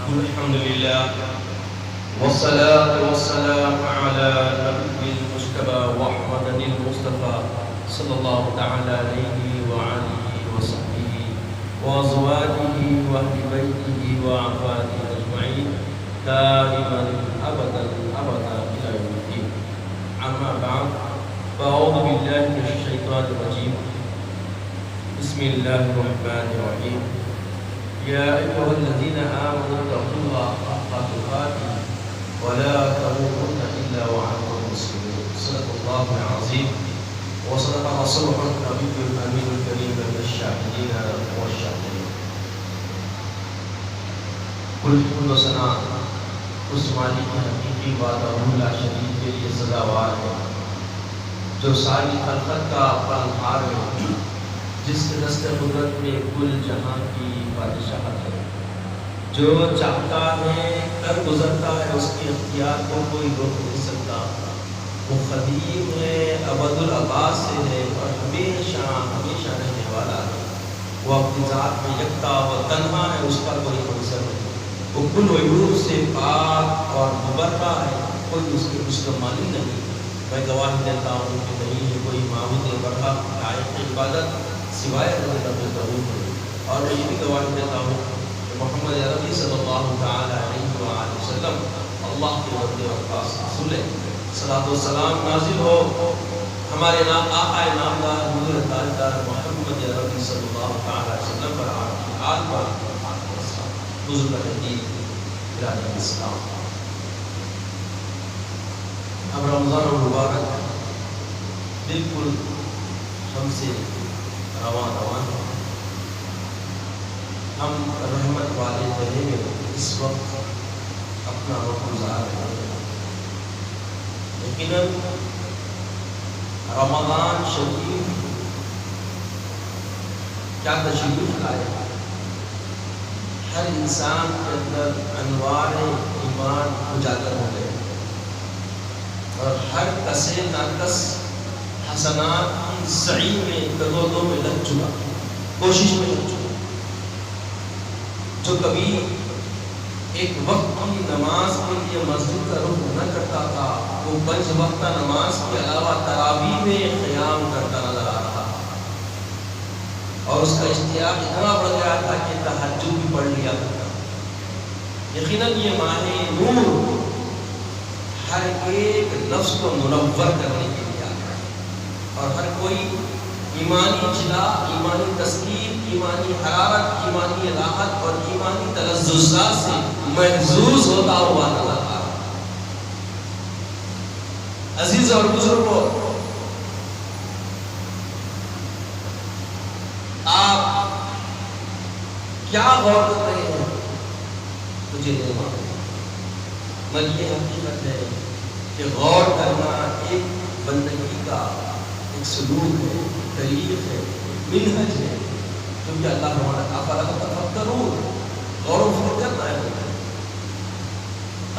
الحمد لله والصلاة والسلام على نبي المجتبى وأحمد المصطفى صلى الله تعالى عليه وعلى وصحبه وأزواجه وأهل بيته وأحفاده أجمعين دائما أبدا أبدا إلى يوم الدين. أما بعد فأعوذ بالله من الشيطان الرجيم. بسم الله الرحمن الرحيم. يا أيها الذين آمنوا اتقوا الله حق تقاته ولا تموتن إلا وأنتم مسلمون. صدق الله العظيم وصدق رسوله النبي الأمين الكريم من الشاهدين والشاكرين. کل حمد و ثنا اس مالک کی حقیقی وحدہ لا شریک کے لیے سزاوار ہے جو ساری خلقت کا پالنہار ہے، جس کے دست قدرت میں کل جہاں کی بادشاہت ہے، جو چاہتا ہے کر گزرتا ہے، اس کی اختیار کو کوئی روک نہیں سکتا. وہ قدیم ہے، ابد الآباد سے ہے اور ہمیشہ ہمیشہ رہنے والا ہے. وہ اپنی ذات میں یکتا و تنہا ہے، اس کا کوئی منصب نہیں. وہ کل عیوب سے پاک اور مبرہ ہے، کوئی اس کے مستمانی نہیں. میں گواہی دیتا ہوں کہ نہیں ہے کوئی معبود برحق لائق عبادت سوائے رب ضرور ہے، اور میں یہ بھی گواہی دیتا ہوں کہ محمد عربی صلی اللہ تعالی علیہ وآلہ وسلم اللہ کے بندے اور خاص رسول ہے. صلاۃ و سلام نازل ہو ہمارے نام آقا نامدار حضور تاجدار محمد عربی صلی اللہ تعالی علیہ وسلم پر، آپ کی آل پر، بزرگ الدین برادر اسلام. اب رمضان المبارک بالکل ہم سے رواں ہے. ہم رحمت والے مہینے میں اس وقت اپنا وقت گزار رہے ہیں. یقیناً رمضان شریف کیا تشریف لائے، ہر انسان کے اندر انوار ایمان اجاگر ہو گئے اور ہر کسے ناقص حسنات کی سعی میں کدودوں میں لگ چکا، کوشش میں لگ چکا. جو کبھی ایک وقت کی نماز کے لیے مسجد کا رخ نہ کرتا تھا، وہ 5 وقتہ نماز کے علاوہ تراویح میں قیام کرتا نظر آ رہا، اور اس کا اشتیاق اتنا بڑھ گیا تھا کہ تہجد بھی پڑھ لیا کرتا. یقیناً یہ ماہ نور ہر ایک نفس کو منور کرنے کے لیے آتا ہے، اور ہر کوئی ایمانی جلا، ایمانی تسکین، ایمانی حرارت، ایمانی راحت اور ایمانی تلذذات سے محظوظ ہوتا ہوا نظر آ رہا ہے. عزیز اور بزرگوں، آپ کیا غور کر رہے ہیں مجھے نہیں معلوم، مگر یہ حقیقت ہے کہ غور کرنا ایک بندگی کا ایک سلوک ہے، طریق ہے، منہج ہے، کیونکہ اللہ ہمارا افلا تفکرون، غور و فکر کرنا ہے.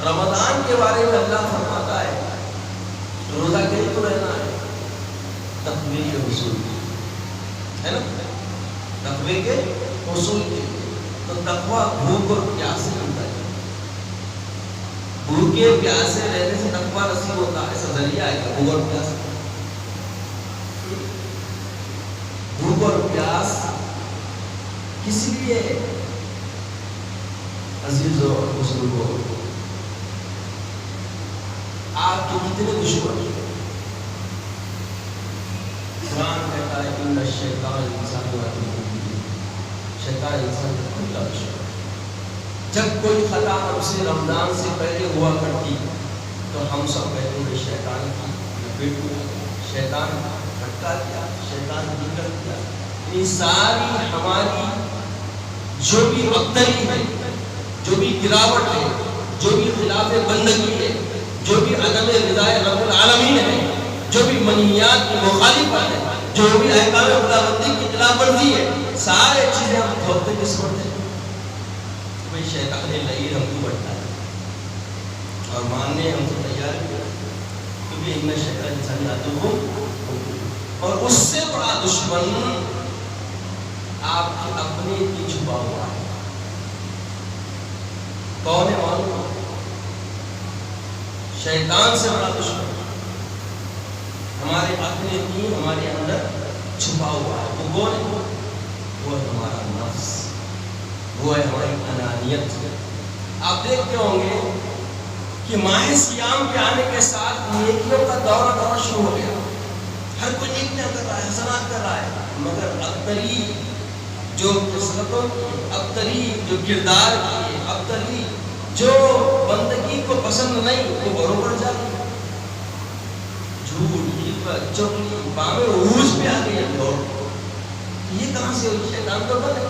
رمضان کے بارے میں اللہ فرماتا ہے روزہ کہیں تو رہنا ہے تقوی کے حصول ہے نا، تقوی کے حصول کے. تو تقوی بھوک اور پیاس سے ملتا ہے. بھوکے پیاسے رہنے سے تقوی نصیب ہوتا ہے، ایسا ذریعہ ہے کہ بھوک اور پیاس. بھوک اور پیاس کس لیے عزیزوں اور بزرگوں، آپ کے کتنے دشمن ہیں؟ قرآن کہتا ہے ان الشیطان انسان شیطان انسان کا کھلا دشمن. جب کوئی خطا ہم سے رمضان سے پہلے ہوا کرتی تو ہم سب کہتے ہیں شیطان کی لپیٹ میں، شیطان بھٹکا دیا، شیطان نکل دیا. یہ ساری ہماری جو بھی ابتری ہے، جو بھی گراوٹ ہے، جو بھی خلاف بندگی ہے، جو بھی عدم رضا رب العالمین ہے، جو بھی منہیات کی مخالفت ہے، جو بھی احکام خداوندی کی خلاف ورزی ہے، سارے چیزیں ہم دھوکتے کس پر ہیں؟ بھائی شیطان لعین ہم کو بڑھتا ہے اور ماننے ہم سے تیار بھی ہے، کیونکہ ان شیطان انسانی عدو ہو، اور اس سے بڑا دشمن آپ کے اپنے کی چھپا ہوا ہے. کون ہے معلوم؟ شیطان سے بڑا دشمن ہمارے اپنے دین ہمارے اندر چھپا ہوا ہے. وہ کون ہے؟ وہ ہے ہمارا نفس، وہ ہے ہماری انانیت. آپ دیکھتے ہوں گے کہ ماہ سیام کے آنے کے ساتھ نیکیوں کا دورہ شروع ہو گیا. ہر کوئی نیکیاں کر رہا ہے، حسنات کر رہا ہے، مگر ابتری جو خصلتوں کی، ابتری جو کردار کی، ابتری جو بندگی کو پسند نہیں، وہ گھروں پر جا رہی ہے. جھوٹ، غیبت، چغلی، بام عروج پہ آ گئی ہے لوگ. یہ کہاں سے ہوئی؟ شیطان تو بند ہے.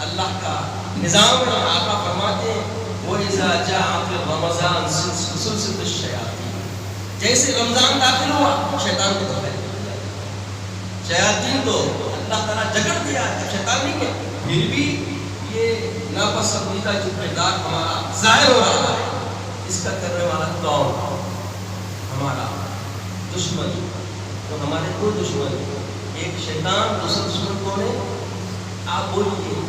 اللہ کا نظام میں آقا فرماتے ہیں وَإِذَا جَاءَ فِي رَمَضَانَ سُلْسِلَةُ الشَّيَاطِينِ. جیسے رمضان داخل ہوا شیطان کو دخل دیا. شیاطین تو اللہ تعالیٰ جکڑ دیا ہے، شیطان نہیں ہے. پھر بھی یہ ناپسندیدہ جو کردار ہمارا ظاہر ہو رہا ہے، اس کا کرنے والا کون؟ ہمارا دشمن. تو ہمارے دو دشمن، ایک شیطان، دوسرا دشمن کون ہے؟ آپ بولیے.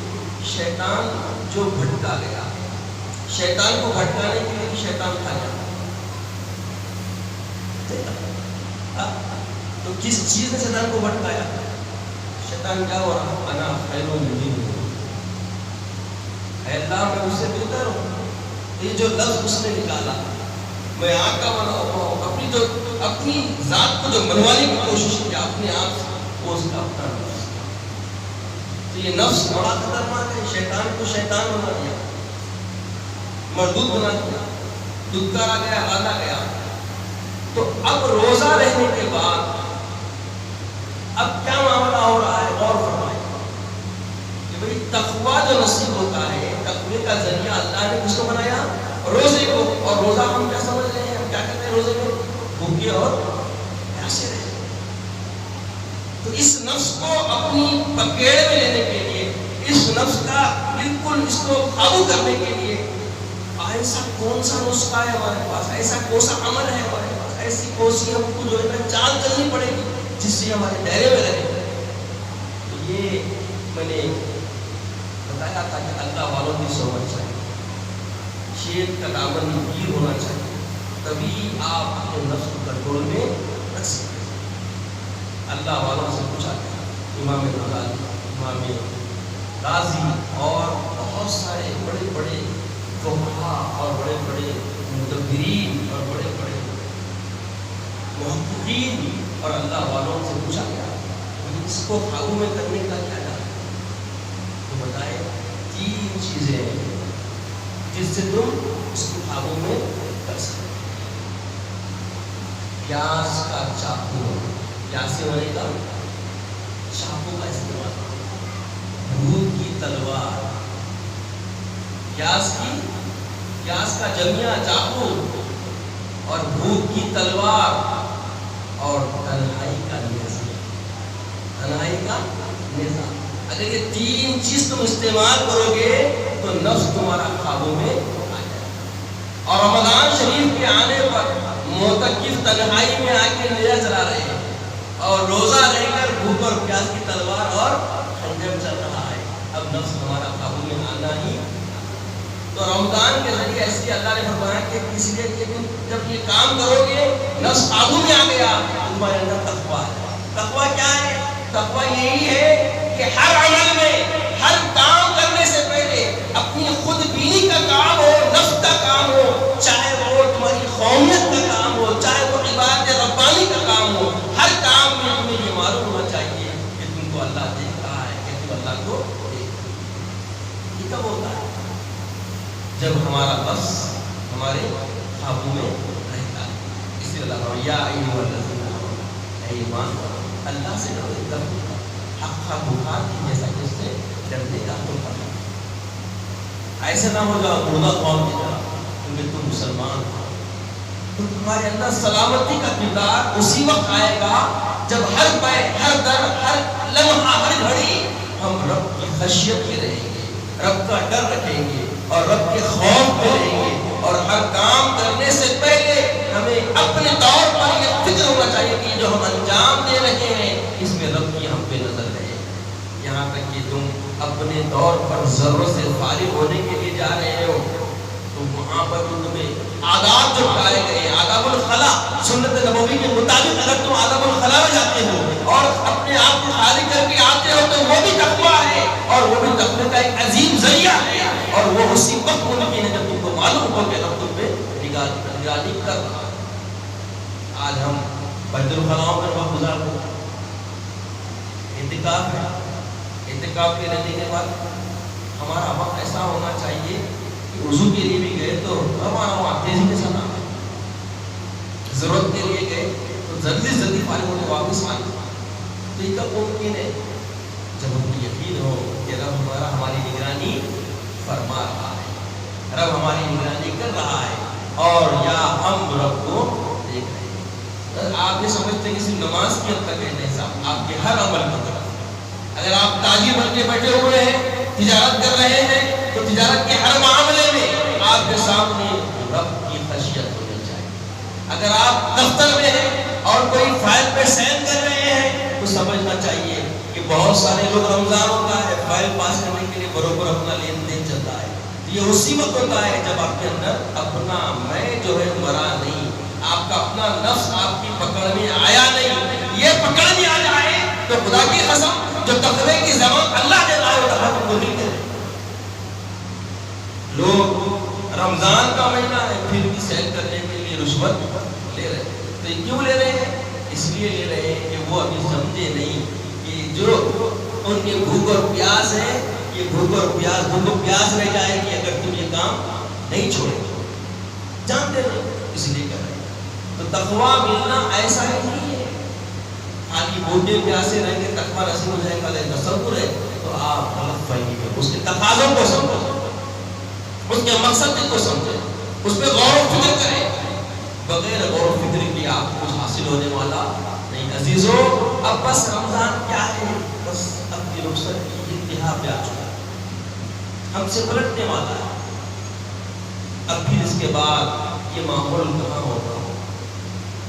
شیطان جو بھٹکا گیا، شیطان کو بھٹکانے کے لیے شیطان کھا جاتا. تو کس چیز نے شیطان کو بھٹکایا؟ شیطان کیا ہو رہا؟ انا خیر منہ، اے اللہ میں اس سے بہتر ہوں. یہ جو لفظ اس نے نکالا، میں آقا بناؤں، اپنی ذات کو جو منوانے کی کوشش کیا اپنے آپ سے، وہ اس کا اپنا نفس. تو یہ نفس بڑا خطرناک ہے. شیطان کو شیطان بنا دیا، مردود بنا دیا، دکھا آ گیا، آدھا گیا. تو اب روزہ رہنے کے بعد اب کیا معاملہ ہو رہا ہے؟ غور فرمائیں کہ بھئی تقویٰ جو نصیب ہوتا ہے، تقوی کا ذریعہ اللہ نے کس کو بنایا؟ روزے کو. اور روزہ ہم کیا سمجھ رہے ہیں؟ ہم کیا کہتے ہیں روزے میں؟ بھوکے اور پیاسے رہے. تو اس نفس کو اپنی پکڑ میں لینے کے لیے، اس نفس کا بالکل اس کو قابو کرنے کے لیے ایسا کون سا نسخہ ہے ہمارے پاس، ایسا کون سا عمل ہے ہمارے پاس، ایسی کون سی ہم کو جو ہے چال چلنی پڑے گی جس سے ہمارے دائرے میں رہے. تو یہ میں نے بتایا تھا کہ اللہ والوں کی صحبت چاہیے، شیر کا دامن گیر ہونا چاہیے، تبھی آپ اپنے نفس کو کنٹرول میں رکھ سکتے ہیں. اللہ والوں سے پوچھا گیا، امام غزالی، امام رازی اور بہت سارے بڑے بڑے فقہا اور بڑے بڑے مدبرین اور بڑے بڑے محققین اور اللہ والوں سے پوچھا گیا اس کو قابو میں کرنے کا کیا جاتا ہے؟ تو بتائے 3 چیزیں جس سے تم اس کو قابو میں کر سکتے. پیاس کا چاقو، پیاس سے ہونے کا چاقو کا استعمال، بھوک کی تلوار، پیاس کا جمیا چاقو اور بھوک کی تلوار اور تنہائی کا نیزہ. تنہائی کا نیزہ، اگر یہ 3 چیز تم استعمال کرو گے تو نفس تمہارا قابو میں آ جائے. اور رمضان شریف کے آنے پر معتکف تنہائی میں آ کے نیزہ چلا رہے ہیں اور روزہ رہ کر بھوک اور پیاس کی تلوار اور خنجر چل رہا ہے. اب نفس ہمارا قابو میں آنا ہی. تو رمضان کے ذریعے ایسی اللہ نے فرمایا کہ کسی نے کہ تم جب یہ کام کرو گے نفس قابو میں آ گیا، تمہارے اندر تقویٰ ہے. تقویٰ کیا ہے؟ تقویٰ یہی ہے کہ ہر عمل میں، ہر کام کرنے سے پہلے اپنی خود بینی کا کام ہو، نفس کا کام ہو، چاہے وہ تمہاری قومیت کا کام ہو، چاہے وہ عبادت ربانی کا کام ہو، ہر کام میں تمہیں یہ معلوم ہونا چاہیے کہ تم کو اللہ دیکھ رہا ہے، کہ تم اللہ کو دیکھ رہا ہے. یہ کب ہوتا ہے؟ جب ہمارا نفس ہمارے قابو میں رہتا ہے. اس لیے اللہ یا ایھا الذین آمنوا، اے ایمان والو، اللہ سے ڈرو، حق کا بخار کی جیسا کہ اس سے ڈرنے کا تم کرنا. ایسے نہ ہو جاؤ مردہ قوم کی طرح، کیونکہ تم مسلمان ہو. تو تمہارے اندر سلامتی کا کردار اسی وقت آئے گا جب ہر پے، ہر در، ہر لمحہ، ہر گھڑی ہم رب کی خشیت میں رہیں گے، رب کا ڈر رکھیں گے اور رب کے خوف میں رہیں گے. اور ہر کام کرنے سے پہلے ہمیں اپنے طور پر یہ فکر ہونا چاہیے کہ جو ہم انجام دے رہے ہیں اس میں رب کی ہم پہ نظر رہے. یہاں تک کہ تم اپنے طور پر ضرورت سے فارغ ہونے کے لیے جا رہے ہو تو وہاں پر تمہیں آداب جو بتائے گئے، آداب الخلا، سنت نبوی کے مطابق اگر تم آداب الخلا میں جاتے ہو اور اپنے آپ کو خالی کر کے آتے ہو تو وہ بھی تقویٰ ہے، اور وہ بھی تقوی کا ایک عظیم ذریعہ ہے، اور وہ اسی وقت ممکن ہے جب تم کو معلوم ہو کہ اب تم پہ نگرانی کر رہا ہے۔ آج ہم بیت الخلاؤں میں وقت گزارتے ہیں، اعتکاف ہے، اعتکاف کے رہنے کے بعد ہمارا وقت ایسا ہونا چاہیے کہ وضو کے لیے بھی گئے تو ہمارا وقت تیزی کے ساتھ آنا، ضرورت کے لیے گئے تو جلدی جلدی فارغ ہو کے واپس آنا۔ تو یہ کب ممکن ہے؟ جب ہم کو یقین ہو کہ رب ہمارا ہماری نگرانی فرما رہا ہے، رب ہماری نگرانی کر رہا ہے، اور یا ہم رب کو دیکھ رہے ہیں۔ آپ یہ سمجھتے ہیں کہ صرف نماز کی حد تک ہے؟ نہیں صاحب، آپ کے ہر عمل کی طرف۔ اگر آپ تاجر بن کے بیٹھے ہوئے ہیں، تجارت کر رہے ہیں، تو تجارت کے ہر معاملے میں آپ کے سامنے رب کی خشیت ہونی چاہیے۔ اگر آپ دفتر میں ہیں اور کوئی فائل پہ سائن کر رہے ہیں تو سمجھنا چاہیے کہ بہت سارے لوگ رمضان ہوتا ہے فائل پاس کرنے کے لیے بروبر اپنا لین دین چلتا ہے۔ یہ اسی وقت ہوتا ہے جب آپ کے اندر اپنا میں جو ہے مرا نہیں، آپ کا اپنا نفس آپ کی پکڑ میں آیا نہیں۔ یہ پکڑ میں آ جائے تو خدا کی قسم جو تقوی کی زمان اللہ دے رہا ہے وہ تم کو نہیں دے رہے۔ لوگ رمضان کا مہینہ ہے پھر بھی سیل کرنے کے لیے رشوت لے رہے ہیں۔ تو یہ کیوں لے رہے ہیں؟ اس لیے لے رہے ہیں کہ وہ ابھی سمجھے نہیں کہ جو ان کے بھوک اور پیاس ہے، یہ بھوک اور پیاس رہ جائے گی اگر تم یہ کام نہیں چھوڑے۔ جانتے نہیں اس لیے کر رہے ہیں۔ تو تقویٰ ملنا ایسا ہی نہیں ہے خالی بھوکے پیاسے رہیں گے تقویٰ نصیب ہو جائے گا، تصور ہے تو آپ غلط فہمی میں اس کے تقاضوں کو سمجھیں، اس کے مقصد کو سمجھیں، اس پہ غور و فکر کریں۔ بغیر غور و فکر کی آپ کو حاصل ہونے والا نہیں۔ عزیزو، اب بس رمضان کیا ہے؟ بس اپنی رخصت کی انتہا پہ آ چکا ہے، ہم سے پلٹنے والا ہے۔ اب پھر اس کے بعد یہ ماحول کہاں ہوگا؟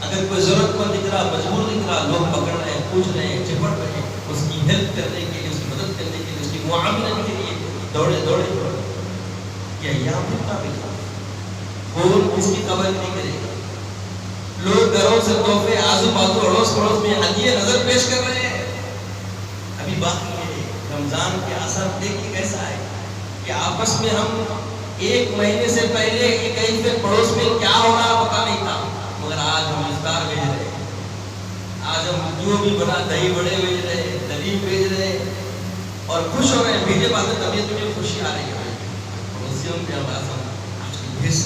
اگر کوئی ضرورت مند دکھ رہا، مجبور دکھ رہا، لوگ پکڑ رہے ہیں، پوچھ رہے ہیں، چپٹ رہے ہیں، اس کی ہیلپ کرنے کے لیے، اس کی مدد کرنے کے لیے، اس کی معاونت کے لیے دوڑے کہ ایام کتنا بکھا، کون کس کی قبر نہیں کرے گا۔ لوگ گھروں سے تحفے آزو بازو اڑوس پڑوس میں ہدیے نظر پیش کر رہے ہیں۔ ابھی باقی ہے رمضان کے اثر دیکھیے کیسا ہے کہ آپس میں ہم ایک مہینے سے پہلے کہیں پہ پڑوس میں کیا ہو رہا پتا نہیں تھا، مگر آج ہم افطار بھیج رہے ہیں، آج ہم جو بھی بنا دہی بڑے بھیج رہے ہیں، دلیل بھیج رہے ہیں اور خوش ہو رہے ہیں۔ بھیجے بعد میں طبیعت میں خوشی آ رہی ہے، پڑوسیوں میں ہم آج کی بھیج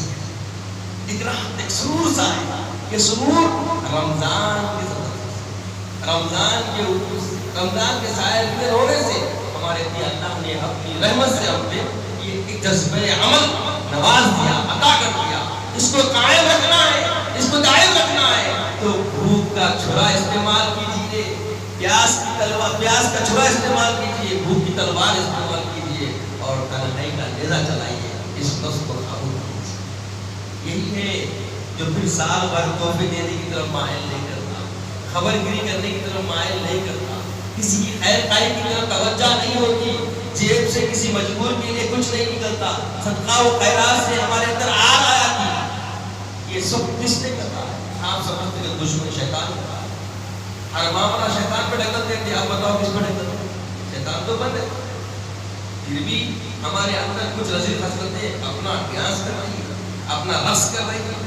ایک سرور سا ہے۔ یہ سرور رمضان کے سائے میں رونے سے ہمارے لیے اللہ نے اپنی رحمت سے ہم پہ یہ ایک جذبہ عمل نواز دیا، عطا کر دیا۔ اس کو قائم رکھنا ہے، اس کو دائم رکھنا ہے تو بھوک کا چھرا استعمال کیجیے، پیاس کا چھرا استعمال کیجیے، بھوک کی تلوار استعمال کیجیے اور تنہائی کا نیزہ چلائیے، اس نفس کو قابو کیجیے۔ یہی ہے جو پھر سال بھر تحفے دینے کی طرف مائل نہیں کرتا، خبر گیری کرنے کی طرف مائل نہیں کرتا، کسی کی خیر خائی کی طرف توجہ نہیں ہوتی، جیب سے کسی مجبور کے لیے کچھ نہیں نکلتا، صدقہ و خیرات سے ہمارے اندر آ رہا ہے۔ یہ سب کس نے کرتا ہے؟ آپ سمجھتے کہ دشمن شیطان کرتا ہے، ہر معاملہ شیطان پہ ڈھکل دیتے ہیں۔ آپ بتاؤ کس پہ ڈھکل دیتے؟ شیطان تو بند ہے، پھر بھی ہمارے اندر کچھ رذیل خصلتیں اپنا ڈانس کر رہی ہے، اپنا رقص کر رہی ہے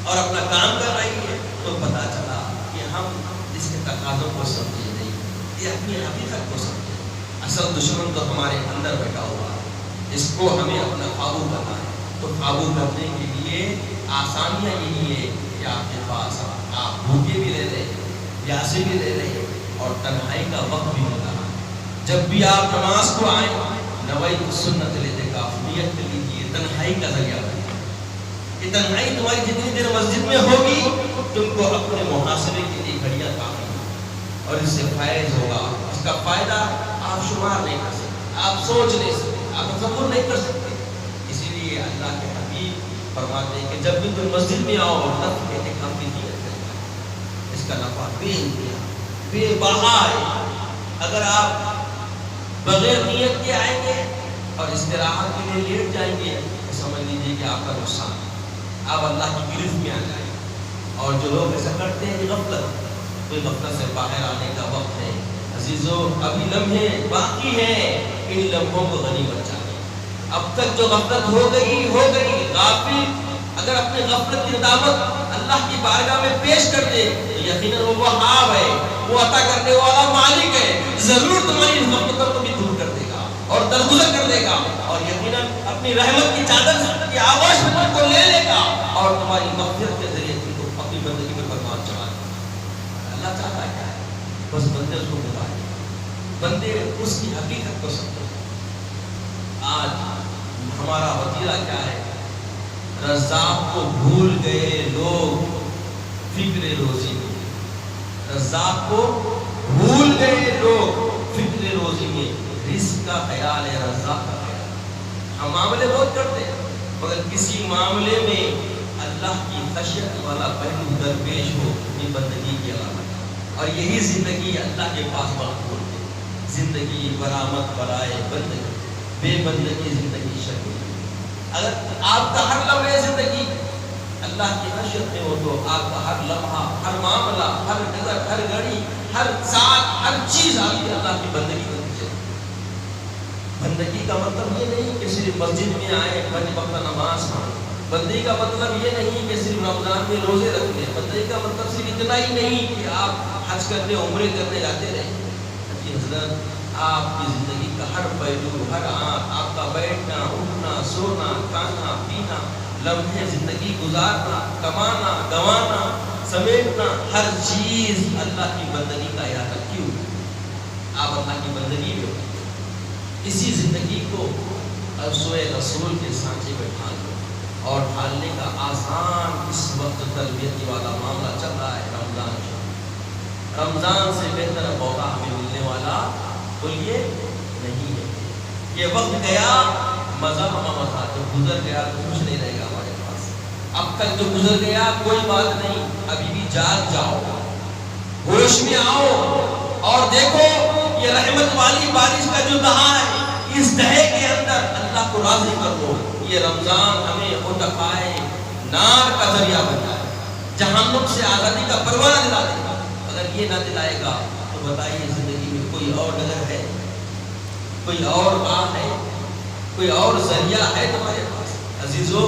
اور اپنا کام کر رہی ہے، تو پتا چلا کہ ہم اس کے تقاضوں کو سمجھے نہیں، یہ اپنی حقیقت کو سمجھے۔ اصل دشمن تو ہمارے اندر بیٹھا ہوا ہے، اس کو ہمیں اپنا قابو کرنا ہے۔ تو قابو کرنے کے لیے آسانیاں یہی ہے کہ آپ کے پاس آپ بھوکے بھی رہ رہے ہیں، پیاسے بھی رہ رہے ہیں اور تنہائی کا وقت بھی مل رہا ہے۔ جب بھی آپ نماز کو آئیں، نویت السنت الاعتکاف نیت کر لیجیے، تنہائی کا ذریعہ بنے۔ یہ تنہائی تمہاری جتنی دیر مسجد میں ہوگی تم کو اپنے محاسبے کے لیے گھڑیاں کافی ہیں اور اس سے فائز ہوگا۔ اس کا فائدہ آپ شمار نہیں کر سکتے، آپ سوچ نہیں سکتے، آپ تصور نہیں کر سکتے۔ اسی لیے اللہ کے حبیب فرماتے ہیں کہ جب بھی تم مسجد میں آؤ نفل اعتکاف کی نیت کریں، اس کا نفع بے انتہا بے بہا ہے۔ اگر آپ بغیر نیت کے آئیں گے اور استراحت کے لیے لیٹ جائیں گے تو سمجھ لیجیے کہ آپ کا نقصان، آپ اللہ کی گرفت میں آ جائیں گے۔ اور جو لوگ ایسا کرتے ہیں کہ غفلت، کوئی غفلت سے باہر آنے کا وقت ہے عزیزو، ابھی لمحے باقی ہیں، ان لمحوں کو غنیمت چاہیے۔ اب تک جو غفلت ہو گئی غافل اگر اپنی غفلت کی ندامت اللہ کی بارگاہ میں پیش کر دے تو یقیناً وہ وہاب ہے، وہ عطا کرنے والا مالک ہے، ضرور تمہاری غفلتوں کو بھی دور کر دے گا اور درگزر کر دے گا، اور یقیناً اپنی رحمت کی چادر کی آغوش میں تم کو لے لے گا اور تمہاری مغفرت کے ذریعے تم کو اپنی بندگی میں برکات چڑھا دے گا۔ اللہ چاہتا ہے کیا ہے؟ بس بندے اس کو بتائیں، بندے اس کی حقیقت کو سمجھیں۔ آج ہمارا وتیرہ کیا ہے؟ رزاق کو بھول گئے لوگ فکر روزی میں، رزاق کو بھول گئے لوگ فکر روزی میں، رزق کا خیال ہے، رزاق کا خیال۔ ہم معاملے بہت کرتے ہیں مگر کسی معاملے میں اللہ کی خشیت والا پہلو درپیش ہو، یہ بندگی کی علامت، اور یہی زندگی اللہ کے پاس مقبول ہے۔ زندگی برآمد برائے بندگی، بے بندگی زندگی شرمندگی۔ اگر آپ کا ہر لمحے زندگی اللہ کی خشیت میں ہو تو آپ کا ہر لمحہ، ہر معاملہ، ہر نظر، ہر گھڑی، ہر ساتھ، ہر چیز آپ کی اللہ کی بندگی کرنی چاہیے۔ بندگی کا مطلب یہ نہیں کہ صرف مسجد میں آئے، پنج وقت نماز پڑھیں۔ بندگی کا مطلب یہ نہیں کہ صرف رمضان میں روزے رکھنے۔ بندگی کا مطلب صرف اتنا ہی نہیں کہ آپ حج کرنے، عمرے کرنے جاتے رہیں۔ حضرت آپ کی زندگی کا ہر پہلو، ہر آنکھ، آپ کا بیٹھنا، اٹھنا، سونا، کھانا، پینا، لمحے زندگی گزارنا، کمانا، گنوانا، سمیٹنا، ہر چیز اللہ کی بندگی کا ارادہ کیوں؟ آپ اللہ کی بندگی میں اسی زندگی کو سوئے رسول کے سانچے میں ڈھال دو، اور ڈھالنے کا آسان اس وقت تربیتی والا معاملہ چل رہا ہے، رمضان۔ رمضان سے بہتر موقع ہمیں ملنے والا بولیے نہیں ہے۔ یہ وقت گیا، مزہ ہمارا تھا، جو گزر گیا تو کچھ نہیں رہے گا ہمارے پاس۔ اب تک جو گزر گیا کوئی بات نہیں، ابھی بھی جاگ جاؤ، ہوش میں آؤ، اور دیکھو یہ رحمت والی بارش کا جو دہا ہے، اس دہے کے اندر اللہ کو راضی کر دو۔ یہ رمضان ہمیں عتقائے نار کا ذریعہ بن جائے، جہنم سے آزادی کا پروانہ دلا دے گا۔ اگر یہ نہ دلائے گا تو بتائیے زندگی میں کوئی اور نظر ہے، کوئی اور راہ ہے، کوئی اور ذریعہ ہے تمہارے پاس؟ عزیزو،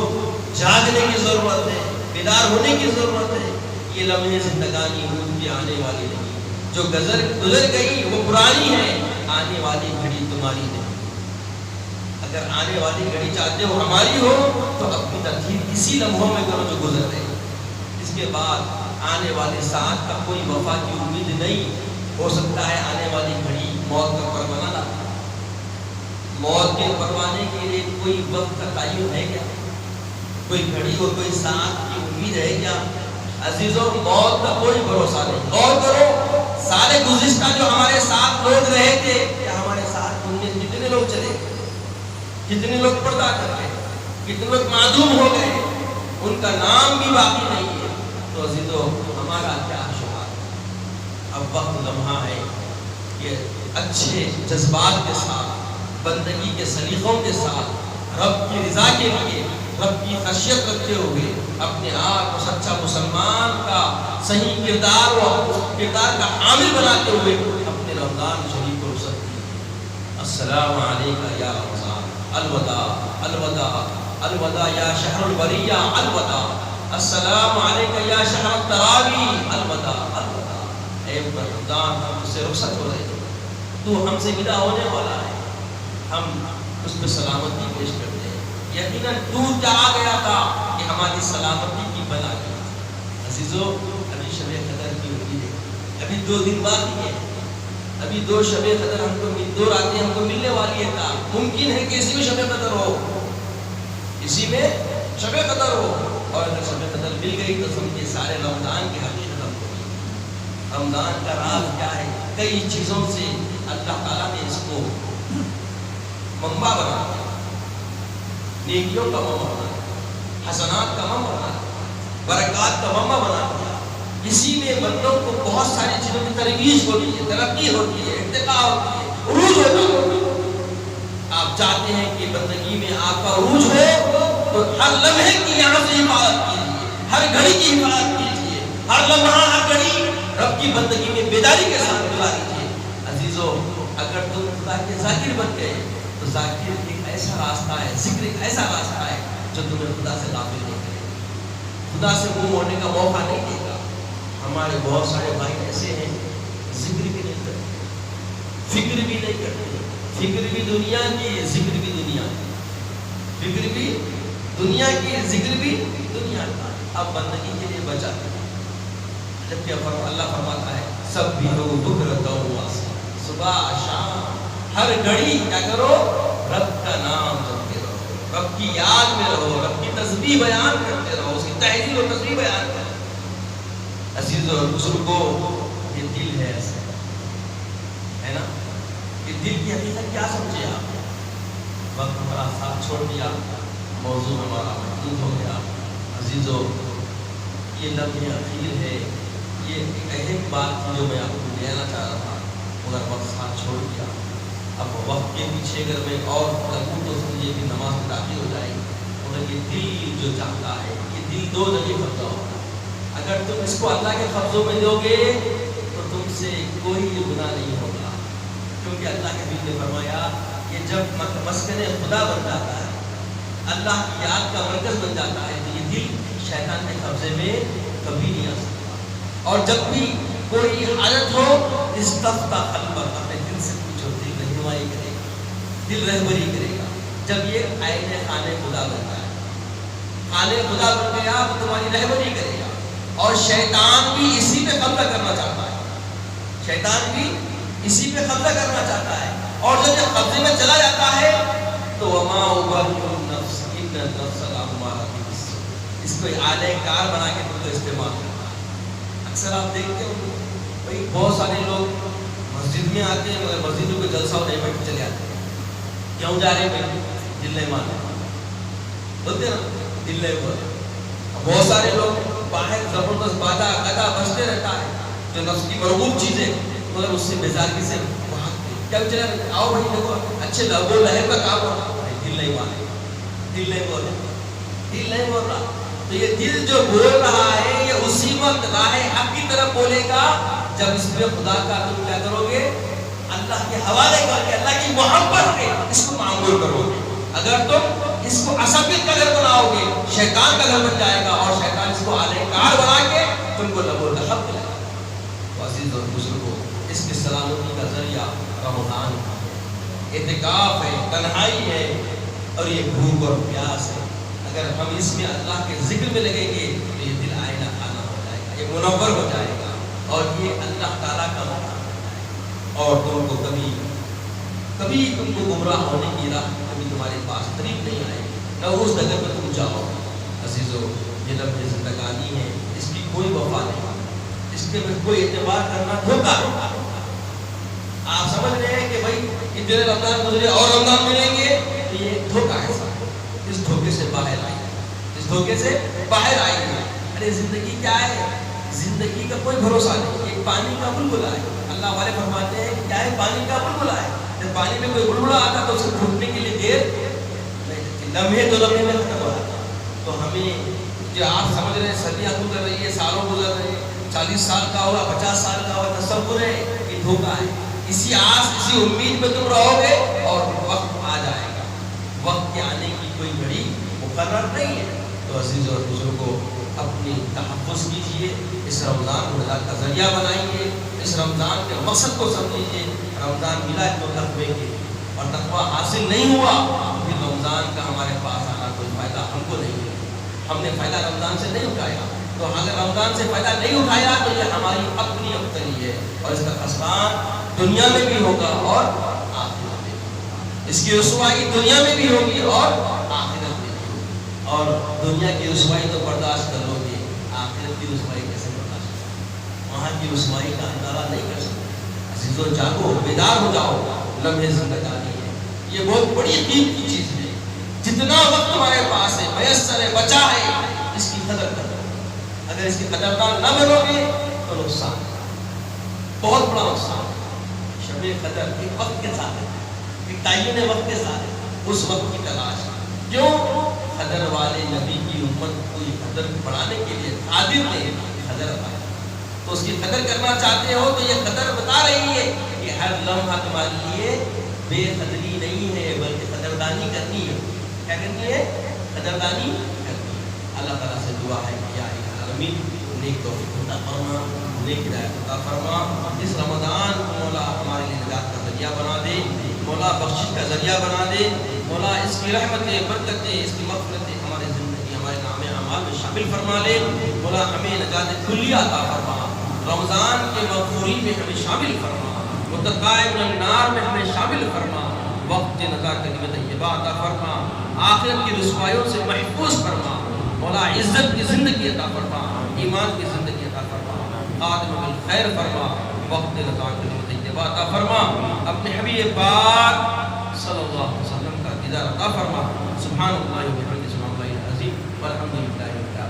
جاگنے کی ضرورت ہے، بیدار ہونے کی ضرورت ہے۔ یہ لمحے زندگانی روز کی آنے والی نہیں، جو گزر گئی وہ پرانی ہے، آنے والی گھڑی تمہاری نہیں۔ اگر آنے والی گھڑی چاہتے ہو ہماری ہو تو اپنی ترتیب اسی لمحوں میں کرو جو گزر رہے۔ اس کے بعد آنے والی ساعت کا کوئی وفا کی امید نہیں۔ ہو سکتا ہے آنے والی گھڑی موت کا پروانہ لاتا۔ موت کے پروانے کے لیے کوئی وقت کا تعین ہے کیا؟ کوئی گھڑی اور کوئی ساعت کی امید ہے کیا؟ عزیزوں، موت کا کوئی بھروسہ نہیں۔ غور کرو، سارے گزشتہ جو ہمارے ساتھ لوگ رہے تھے، کیا ہمارے ساتھ ان میں کتنے لوگ چلے گئے؟ کتنے لوگ پردہ کر گئے؟ کتنے لوگ معدوم ہو گئے؟ ان کا نام بھی باقی نہیں ہے۔ تو عزیزو، ہمارا کیا شعار؟ اب وقت لمحہ ہے کہ اچھے جذبات کے ساتھ، بندگی کے سلیقوں کے ساتھ، رب کی رضا کے لیے، رب کی خشیت رکھتے ہوئے، اپنے آپ کو سچا مسلمان کا صحیح کردار کا حامل بناتے ہوئے اپنے رمضان شریف کو رخصت کیجیے۔ السلام علیکم یا رمضان، الوداع الوداع الوداع یا شہر البریہ، الوداع۔ السلام علیکم یا شہر التراوی، الوداع الوداع۔ اے رمضان، ہم سے رخصت ہو رہے ہیں، تو ہم سے ودا ہونے والا ہے، ہم اس پہ سلامتی پیش کرتے ہیں۔ یقیناً تو چاہا گیا تھا کہ ہماری سلامتی کی بنا کی۔ عزیزو، ابھی شب قدر کی امید ہے، ابھی 2 دن باقی ہے، ابھی 2 شب قدر ہم کو 2 راتیں ہم کو ملنے والی ہے۔ تھا ممکن ہے کہ اسی میں شب قدر ہو، اسی میں شب قدر ہو، اور اگر شب قدر مل گئی تو سمجھے سارے رمضان کی حقیقت ہم کو ملی۔ رمضان کا راز کیا ہے؟ کئی چیزوں سے اللہ تعالیٰ نے اس کو منبع بنا دیا، نیکیوں کا منبع بنا دیا، حسنات کا منبع بنا دیا، برکات کا منبع بنا دیا۔ اسی میں بندوں کو بہت ساری چیزوں کی ترویج ہوتی ہے، ترقی ہوتی ہے، ارتقاء ہوتی ہے، عروج ہوتی ہے۔ آپ چاہتے ہیں کہ بندگی میں آپ کا عروج ہو تو ہر لمحے کی یہاں سے حفاظت کیجیے، ہر گھڑی کی حفاظت کیجیے، ہر لمحہ ہر گھڑی رب کی بندگی میں بیداری کے ساتھ گزاریے۔ عزیزو، اگر تم خدا کے ذاکر بن گئے تو ذاکر ایک ایسا راستہ ہے، ذکر ایک ایسا راستہ ہے جو تمہیں خدا سے غافل نہیں کرے گا، خدا سے منہ موڑنے کا موقع نہیں دے گا۔ ہمارے بہت سارے بھائی ایسے ہیں ذکر بھی نہیں کرتے، فکر بھی نہیں کرتے، فکر بھی دنیا کی، ذکر بھی دنیا کی، فکر بھی دنیا کی، ذکر بھی دنیا کا۔ اب بندگی کے لیے بچا، جبکہ اللہ فرماتا ہے سب بھی لوگ بکرۃ و اصیلا، صبح شام ہر گھڑی کیا کرو، رب کا نام جپتے رہو، رب کی یاد میں رہو، رب کی تسبیح بیان کرتے رہو، اس کی تحلیل و تسبیح بیان کرو۔ عزیز اور بزرگوں، یہ دل ہے ایسا ہے نا، یہ دل کی حقیقت کیا سمجھے آپ؟ وقت ہمارا ساتھ چھوڑ دیا، موضوع ہمارا محدود ہو گیا۔ عزیزو، یہ لمحہ اخیر ہے، یہ ایک اہم بات تھی جو میں آپ کو کہنا چاہ رہا تھا، مگر وقت ساتھ چھوڑ دیا۔ اب وقت کے پیچھے اگر میں اور لگوں تو سمجھے کہ نماز میں داخل ہو جائے گی، مگر یہ دل جو چاہتا ہے، یہ دل دو جگہ قبضہ ہوتا ہے۔ اگر تم اس کو اللہ کے قبضوں میں دو گے تو تم سے کوئی گناہ نہیں ہوگا، کیونکہ اللہ کے حبیب نے فرمایا یہ جب مسکن خدا بن جاتا ہے، اللہ کی یاد کا مرکز بن جاتا ہے، تو یہ دل شیطان کے قبضے میں کبھی نہیں آ سکتا۔ اور جب بھی کوئی حالت ہو، استفتح قلبک، اپنے دل سے پوچھو، دل رہنمائی کرے گا، دل رہبری کرے گا۔ جب یہ عین خانہ خدا بن جائے، خانہ خدا بن گیا تو تمہاری رہبری کرے گا۔ اور شیطان بھی اسی پہ قبضہ کرنا چاہتا ہے، شیطان بھی اسی پہ قبضہ کرنا چاہتا ہے، اور جب یہ قبضے میں چلا جاتا ہے تو وما ابرئ النفس ان النفس لامارۃ بالسوء، اس کو اعلی کار بنا کے تم کو استعمال کرنا ہے۔ اکثر آپ دیکھتے ہو بھائی بہت سارے لوگ مسجد میں آتے ہیں مگر مسجد میں جلسہ ہو نہیں بیٹھ چلے آتے ہیں، کیوں جا رہے ہیں بھائی؟ دل نہیں مان بولتے نا، دل نہیں بولتے۔ بہت سارے لوگ باہر زبردست بادا گدا بجتے رہتا ہے جو نفس کی مرغوب چیزیں، مگر اس سے بیزاری سے بھاگتے، کیا چلا آؤ بھائی دیکھو اچھے لہو لہر کا کام ہو رہا ہے، دل نہیں مانے، دل نہیں بول رہا، دل نہیں بول رہا۔ تو یہ دل جو بول رہا ہے یہ اسی وقت راہ حق کی طرف بولے گا جب اس میں خدا کا تم کیا کرو گے، اللہ کے حوالے کر کے، اللہ کی محبت کے اس کو معمول کرو گے۔ اگر تم اس کو عصبیت کا گھر بناؤ گے، شیطان کا گھر بن جائے گا، اور شیطان اس کو اعلی کار بنا کے تم کو لب و لحب دلائے گا۔ تو عزیز اور بزرگوں، اس کی سلامتی کا ذریعہ رمضان ہے، اعتکاف ہے، تنہائی ہے، اور یہ بھوک اور پیاس ہے۔ اگر ہم اس میں اللہ کے ذکر میں لگیں گے تو یہ دل آئینہ خانہ ہو جائے گا، یہ منور ہو جائے گا، اور یہ اللہ تعالیٰ کا موقع ہو جائے گا، اور تم کو کبھی تم کو گمراہ ہونے کی راہ کبھی تمہارے پاس قریب نہیں آئے گی، نہ اس جگہ میں تم جاؤ۔ عزیزو، یہ لمحے زندگانی ہے، اس کی کوئی وفا نہیں، اس کے میں کوئی اعتبار کرنا دھوکہ ہے۔ آپ سمجھ رہے ہیں کہ بھائی اتنے رمضان گزرے اور رمضان ملیں گے، تو یہ دھوکہ ہے۔ اس دھوکے سے باہر آئیے، اس دھوکے سے باہر آئیے۔ ارے زندگی کیا ہے؟ زندگی کا کوئی بھروسہ نہیں، ایک پانی کا بلبلا ہے۔ اللہ والے فرماتے ہیں کیا ہے؟ پانی کا بلبلا ہے۔ جب پانی میں کوئی بلبلا آتا تو اسے پھوٹنے کے لیے دیر نہیں، لمحے دو لمحے میں ختم ہو جاتا۔ تو ہمیں جو آپ سمجھ رہے ہیں صدیاں گزر رہی ہے، سالوں گزر رہے ہیں، 40 سال کا ہوا، 50 سال کا ہوا، تصور ہے یہ دھوکہ ہے۔ اسی آس اسی امید میں تم رہو گے اور وقت آ جائے گا، وقت کے آنے کی کوئی گھڑی مقرر نہیں ہے۔ تو عزیز اور بزرگوں، اپنی تحفظ کیجیے، اس رمضان کو ہدایت کا ذریعہ بنائیے، اس رمضان کے مقصد کو سمجھیے۔ رمضان ملا تو تقوی کے، اور تقوی حاصل نہیں ہوا تو پھر رمضان کا ہمارے پاس آنا کوئی فائدہ ہم کو نہیں ہے۔ ہم نے فائدہ رمضان سے نہیں اٹھایا، تو اگر رمضان سے فائدہ نہیں اٹھایا تو یہ ہماری اپنی ابتری ہے، اور اس کا خسران دنیا میں بھی ہوگا اور آخرت میں بھی ہوگا۔ اس کی رسوائی دنیا میں بھی ہوگی اور آخرت میں بھی ہوگی۔ اور دنیا کی رسوائی تو برداشت کر لو گے، آخرت کی رسوائی کیسے برداشت کرو گے؟ وہاں کی رسوائی کا اندازہ نہیں کر سکتے۔ عزیزو، جاگو، بیدار ہو جاؤ، لمحے زندگانی ہے، یہ بہت بڑی قیمتی چیز ہے۔ جتنا وقت تمہارے پاس ہے، میسر ہے، بچا ہے، اس کی قدر کرو۔ اگر اس کی قدردان نہ بنو گے تو نقصان، بہت بڑا نقصان۔ شب قدر ایک وقت کے ساتھ ہے، ایک تعین وقت کے ساتھ ہے، اس وقت کی تلاش ہے۔ کیوں؟ قدر والے نبی کی امت کو یہ قدر بڑھانے کے لیے قادر نہیں، قدر ہے تو اس کی قدر کرنا چاہتے ہو تو یہ قدر بتا رہی ہے کہ ہر لمحہ تمہارے لیے بے قدری نہیں ہے بلکہ قدردانی کرنی ہے۔ کیا کرنی ہے؟ قدردانی کرنی ہے۔ اللہ تعالیٰ سے دعا ہے کہ یا الہ العالمین نیک توفیق عطا فرما، نیک ہدایت عطا فرما۔ اس رمضان کو مولا ہمارے لیے نجات کا ذریعہ بنا دے، مولا بخشش کا ذریعہ بنا دے، مولا اس کی رحمتیں، برکتیں، اس کی مغفرتیں ہماری زندگی، ہمارے نام اعمال میں شامل فرما لے۔ مولا ہمیں نجات کلیہ عطا فرما، رمضان کے مغفورین میں ہمیں شامل فرما، متقائب النار میں ہمیں شامل فرما، وقت نزا کلمت طیبہ عطا فرما، آخرت کی رسوائیوں سے محفوظ فرما، مولا عزت کی زندگی عطا فرما، ایمان کی زندگی عطا فرما، خاتمہ بالخیر فرما، وقت نزا کلمت طیبہ عطا فرما، اپنے حبیب پاک صلی اللہ علیہ وسلم کا دیدار عطا فرما۔ سبحان اللہ و بحمدہ، سبحان اللہ العظیم، والحمد للہ۔